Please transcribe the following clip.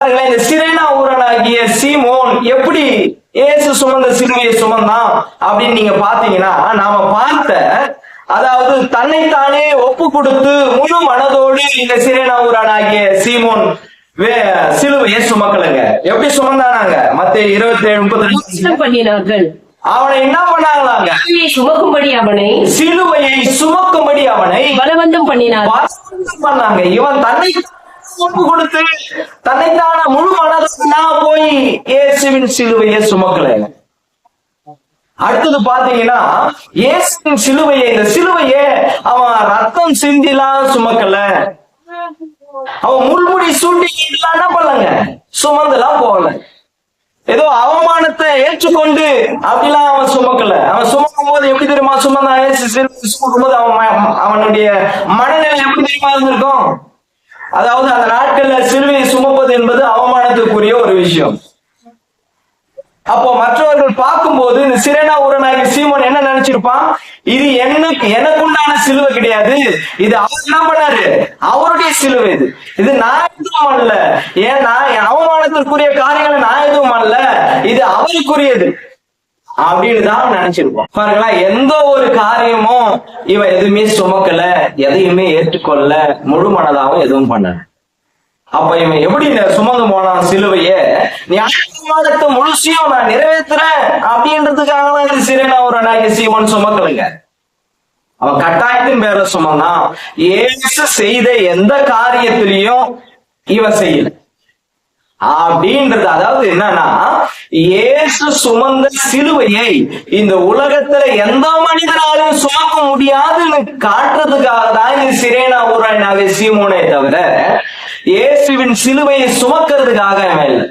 இந்த சிரேனா ஊரனாகிய சீமோன் எப்படி இயேசு சுமந்த சிலுவையை சுமந்தான் அப்படின்னு நீங்க பாத்தீங்கன்னா, நாம பார்த்த அதாவது தன்னைத்தானே ஒப்பு கொடுத்து முழு மனதோடு இந்த சிரேனா ஊரனாகிய சீமோன் சிலுவையை சுமக்கலங்க. எப்படி சுமந்தானாங்க? மத்தேயு 27:32 அவனை என்ன பண்ணாங்களாங்க? சிலுவையை சுமக்கும்படி அவனை பலவந்தம் பண்ணாங்க. இவன் தன்னை ஒப்பு கொடுத்து தன்னைத்தான முழு மனதா போய் இயேசுவின் சிலுவையை சுமக்கல. அடுத்தது பாத்தீங்கன்னா, இயேசுவின் சிலுவையை இந்த சிலுவையை அவன் ரத்தம் சிந்திலாம் சுமக்கல. அவன் முள்முடி சூட்டி என்ன பண்ணலங்க, சுமந்தெல்லாம் போகல. ஏதோ அவமானத்தை ஏற்றுக்கொண்டு அப்படிலாம் அவன் சுமக்கல. அவன் சுமக்கும் போது எப்படி தெரியுமா சுமந்தான்? சுமக்கும் போது அவனுடைய மனநிலை எப்படி தெரியுமா இருந்திருக்கும்? அதாவது அந்த நாட்கள்ல சிலுவையை சுமப்பது என்பது அவமானத்துக்குரிய ஒரு விஷயம். அப்போ மற்றவர்கள் பார்க்கும்போது இந்த சிரேனா ஊரனாகிய சீமோன் என்ன நினைச்சிருப்பான்? இது எனக்குண்டான சிலுவை கிடையாது, இது அவர் என்ன பண்ணாரு, அவருடைய சிலுவை. இது நான் எதுவும் அல்ல, ஏன்னா அவமானத்திற்குரிய காரியங்களை நான் எதுவும் அல்ல, இது அவருக்குரியது அப்படின்னு தான் நினைச்சிருப்போம். பாருங்களா, எந்த ஒரு காரியமும் இவன் எதுவுமே சுமக்கல, எதையுமே ஏற்றுக்கொள்ள முழு மனதாவும் எதுவும் பண்ண. அப்ப இவன் எப்படி சுமந்து போனான் சிலுவைய? ஞானத்தை முழுசையும் நான் நிறைவேற்றுறேன் அப்படின்றதுக்காக இந்த சிரேனா ஊரனாகிய சீமோன் சுமக்கலைங்க. அவன் கட்டாயத்தின் பேர சுமந்தான். இயேசு செய்த எந்த காரியத்திலையும் இவன் செய்யல அப்படின்றது. அதாவது என்னன்னா, இயேசு சுமந்த சிலுவையை இந்த உலகத்துல எந்த மனிதனாலும் சுமக்க முடியாதுன்னு காட்டுறதுக்காக தான் இந்த சிரேனா ஊரனாகிய சீமோனே தவிர இயேசுவின் சிலுவையை சுமக்கிறதுக்காக இல்லை.